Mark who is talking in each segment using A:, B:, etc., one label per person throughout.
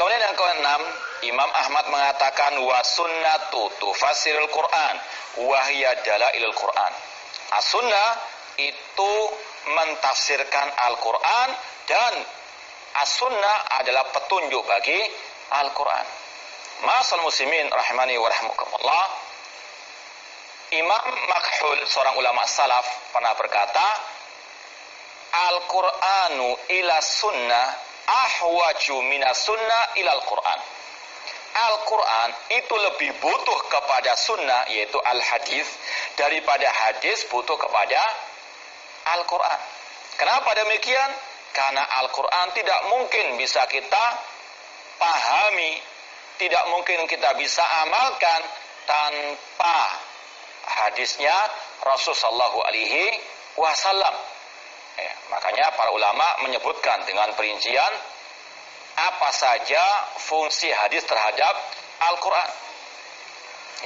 A: Kemudian yang keenam, Imam Ahmad mengatakan wa sunnatu tufassirul Quran wa hiya dalailul Quran. As-sunnah itu mentafsirkan Al-Quran dan as-sunnah adalah petunjuk bagi Al-Quran. Ma'asal muslimin rahimani wa rahmukumullah. Imam Makhul, seorang ulama salaf, pernah berkata, Al-Qur'anu ila sunnah ahwaju minas sunnah ilal Qur'an. Al-Quran itu lebih butuh kepada sunnah, yaitu al-hadis, daripada hadis butuh kepada Al-Quran. Kenapa demikian? Karena Al-Quran tidak mungkin bisa kita pahami, tidak mungkin kita bisa amalkan tanpa hadisnya Rasulullah SAW. Makanya para ulama menyebutkan dengan perincian apa saja fungsi hadis terhadap Al-Quran.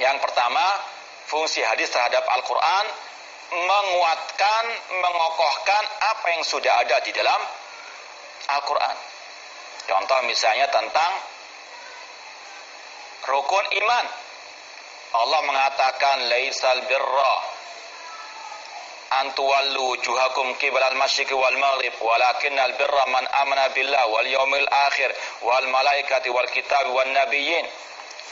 A: Yang pertama, fungsi hadis terhadap Al-Quran menguatkan, mengokohkan apa yang sudah ada di dalam Al-Quran. Contoh misalnya tentang rukun iman. Allah mengatakan laisal birra antuwallu wujuhakum qibalal masyriqi wal maghrib walakinnal birra man amana billah wal yaumil akhir wal malaikati wal kitabi wan nabiyyin.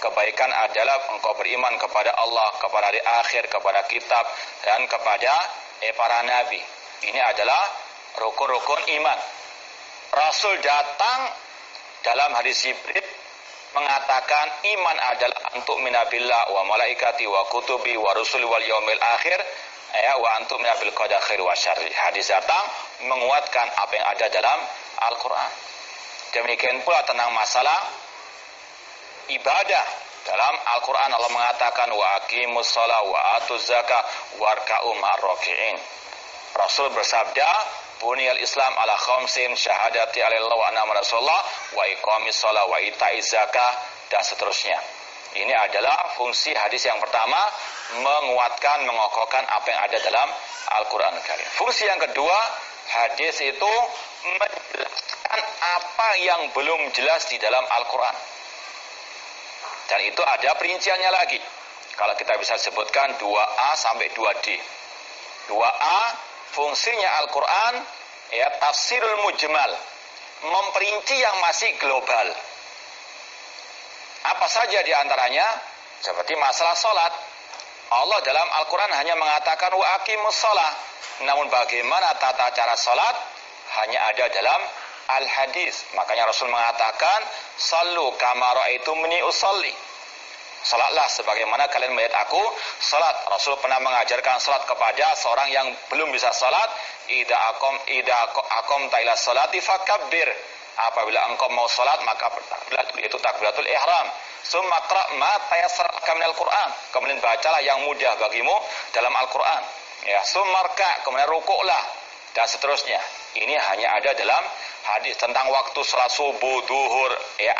A: Kebaikan adalah engkau beriman kepada Allah, kepada hari akhir, kepada kitab dan kepada para nabi. Ini adalah rukun-rukun iman. Rasul datang dalam hadis Jibril mengatakan iman adalah untuk minabillah wa malaikati wa kutubi wa rusuli wal yaumil akhir wa antum minabil qadar khair wa syarri. Hadis datang menguatkan apa yang ada dalam Al-Quran. Demikian pula tentang masalah ibadah. Dalam Al-Quran Allah mengatakan wa aqimus shalah wa atuz zakah warka'u ma'ar raki'in. Rasul bersabda buniyal Islam ala khamsin syahadati alallah wa anna rasulullah wa iqamis shalah wa ita'iz zakah dan seterusnya. Ini adalah fungsi hadis yang pertama, menguatkan, mengokohkan apa yang ada dalam Al-Quran Karim. Fungsi yang kedua, hadis itu menjelaskan apa yang belum jelas di dalam Al-Quran. Dan itu ada perinciannya lagi. Kalau kita bisa sebutkan 2A sampai 2D. 2A, fungsinya Al-Quran, tafsirul mujmal, memperinci yang masih global. Apa saja di antaranya? Seperti masalah sholat. Allah dalam Al-Quran hanya mengatakan wa aqimus shalah. Namun bagaimana tata cara sholat hanya ada dalam al-hadis. Makanya Rasul mengatakan sallu kama ra'aitumuni usolli. Salatlah sebagaimana kalian melihat aku salat. Rasul pernah mengajarkan salat kepada seorang yang belum bisa salat. Idza aqam ila salati fakabbir. Apabila engkau mau salat maka bertakbirlah, yaitu takbiratul ihram. Summa qra' ma tayassara minal Qur'an. Kemudian bacalah yang mudah bagimu dalam Al-Qur'an. Sumarka, kemudian rukuklah dan seterusnya. Ini hanya ada dalam hadis. Tentang waktu salat subuh, duhur,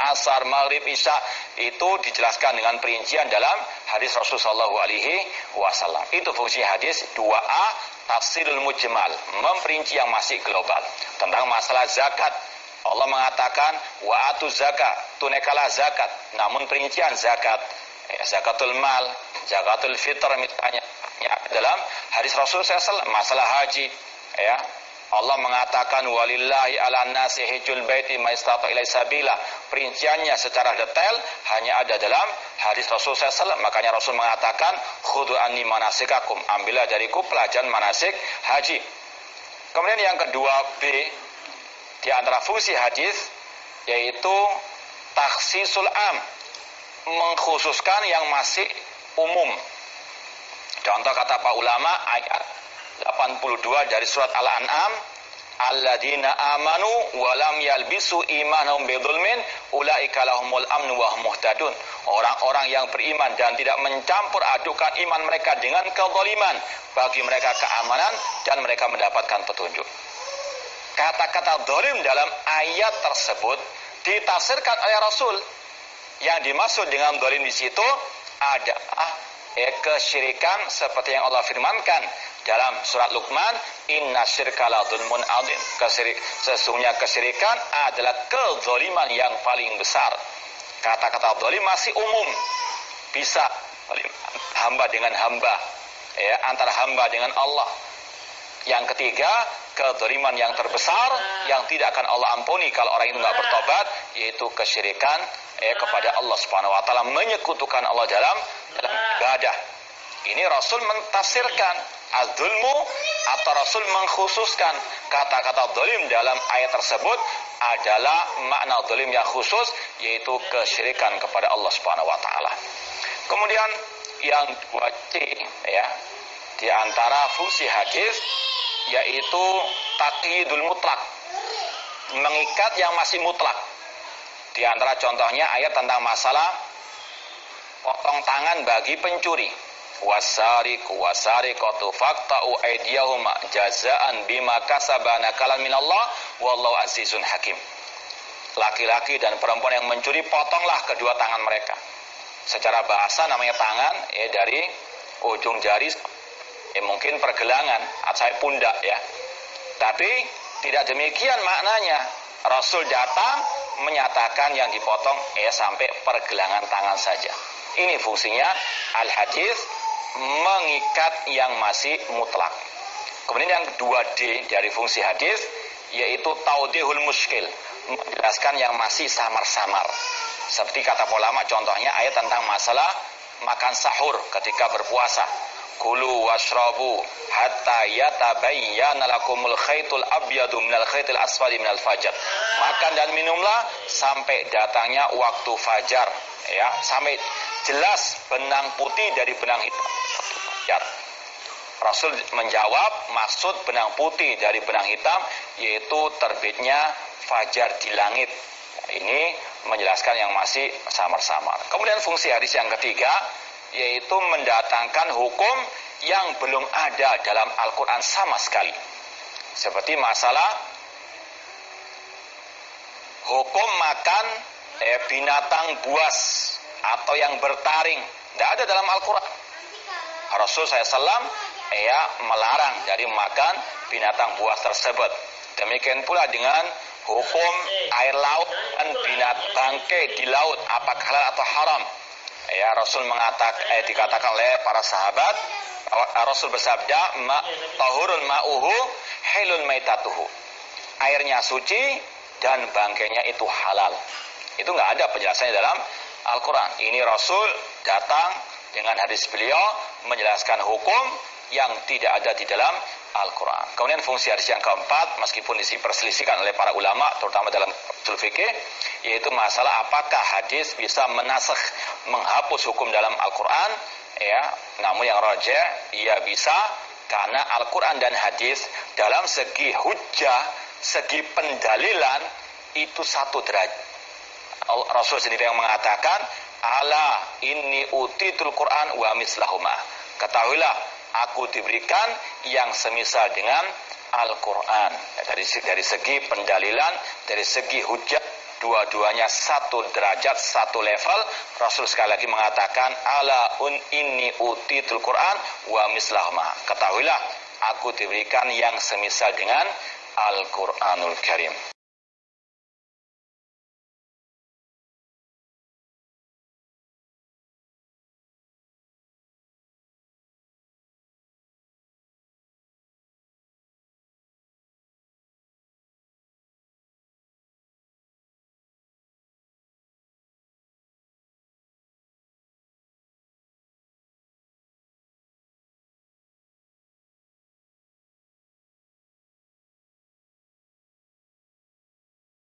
A: asar, maghrib, isya, itu dijelaskan dengan perincian dalam hadis Rasulullah SAW. Itu fungsi hadis 2A, tafsirul mujmal, memperinci yang masih global. Tentang masalah zakat, Allah mengatakan wa atu zakat, tunaikanlah zakat. Namun perincian zakat, zakatul mal, zakatul fitr misalnya, dalam hadis Rasul SAW. Masalah haji, Allah mengatakan walillahi ala nasi hijjul baiti ma istata ilaihi sabila. Perinciannya secara detail hanya ada dalam hadis Rasul SAW. Makanya Rasul mengatakan khudhu anni manasikakum, ambillah dariku pelajaran manasik haji. Kemudian yang kedua, B, di antara fungsi hadis yaitu takhsisul am, mengkhususkan yang masih umum. Contoh kata para ulama ayat 82 dari surat Al-An'am, alladzina amanu wa lam yalbisu imanahum bidzulmin ulaika lahumul amnu wa hum muhtadun. Orang-orang yang beriman dan tidak mencampur adukan iman mereka dengan kezaliman, bagi mereka keamanan dan mereka mendapatkan petunjuk. Kata-kata zalim dalam ayat tersebut ditafsirkan oleh Rasul. Yang dimaksud dengan zalim di situ adalah kesyirikan seperti yang Allah firmankan dalam surat Luqman, Inna syirka la dzulmun adzim. Sesungguhnya kesyirikan adalah kezaliman yang paling besar. Kata-kata zalim masih umum. Bisa hamba dengan hamba, ya, antara hamba dengan Allah. Yang ketiga, kezaliman yang terbesar yang tidak akan Allah ampuni kalau orang itu nggak bertobat, yaitu kesyirikan kepada Allah Subhanahu wa taala, menyekutukan Allah dalam ibadah. Ini Rasul mentafsirkan az-zulmu, atau Rasul mengkhususkan kata-kata zalim dalam ayat tersebut adalah makna zalim yang khusus, yaitu kesyirikan kepada Allah Subhanahu wa taala. Kemudian yang 2C, ya, di antara fungsi hadis yaitu taqyidul mutlak, mengikat yang masih mutlak. Di antara contohnya ayat tentang masalah potong tangan bagi pencuri. Wasariqu wasariqatu faqta'u aydiyahuma jazaan bima kasaba nakalan minallah wallahu azizun hakim. Laki-laki dan perempuan yang mencuri, potonglah kedua tangan mereka. Secara bahasa namanya tangan dari ujung jari mungkin pergelangan atau pundak, ya. Tapi tidak demikian maknanya. Rasul datang menyatakan yang dipotong sampai pergelangan tangan saja. Ini fungsinya al-hadis, mengikat yang masih mutlak. Kemudian yang 2D dari fungsi hadis yaitu taudihul muskil, menjelaskan yang masih samar-samar. Seperti kata ulama, contohnya ayat tentang masalah makan sahur ketika berpuasa. Kulu washrabu hatta yatabayyana lakumul khaytul abyadu minal khaytil asfali minal fajar. Makan dan minumlah sampai datangnya waktu fajar, ya, sampai jelas benang putih dari benang hitam. Rasul menjawab, maksud benang putih dari benang hitam yaitu terbitnya fajar di langit. Ini menjelaskan yang masih samar-samar. Kemudian fungsi hadis yang ketiga yaitu mendatangkan hukum yang belum ada dalam Al-Quran sama sekali. Seperti masalah hukum makan binatang buas atau yang bertaring. Tidak ada dalam Al-Quran. Rasul SAW melarang dari makan binatang buas tersebut. Demikian pula dengan hukum air laut dan binatang bangkai di laut, apakah halal atau haram. Ya, Rasul dikatakan oleh para sahabat, Rasul bersabda, tahurun ma'uhu hilun maitatuhu. Airnya suci dan bangkainya itu halal. Itu nggak ada penjelasannya dalam Al-Quran. Ini Rasul datang dengan hadis beliau menjelaskan hukum yang tidak ada di dalam Al-Quran. Kemudian fungsi hadis yang keempat, meskipun diperselisihkan oleh para ulama, terutama dalam ushul fikih, yaitu masalah apakah hadis bisa menasakh, menghapus hukum dalam Al-Quran. Ya, namun yang rajih, ia bisa, karena Al-Quran dan hadis dalam segi hujjah, segi pendalilan itu satu derajat. Rasul sendiri yang mengatakan, ala inni utitul Quran wa mislahuma. Ketahuilah, aku diberikan yang semisal dengan Al-Quran. Dari segi pendalilan, dari segi hujjah, dua-duanya satu derajat, satu level. Rasul sekali lagi mengatakan, ala inni utitul Quran wa mislahuma. Ketahuilah, aku diberikan yang semisal dengan Al-Quranul Karim.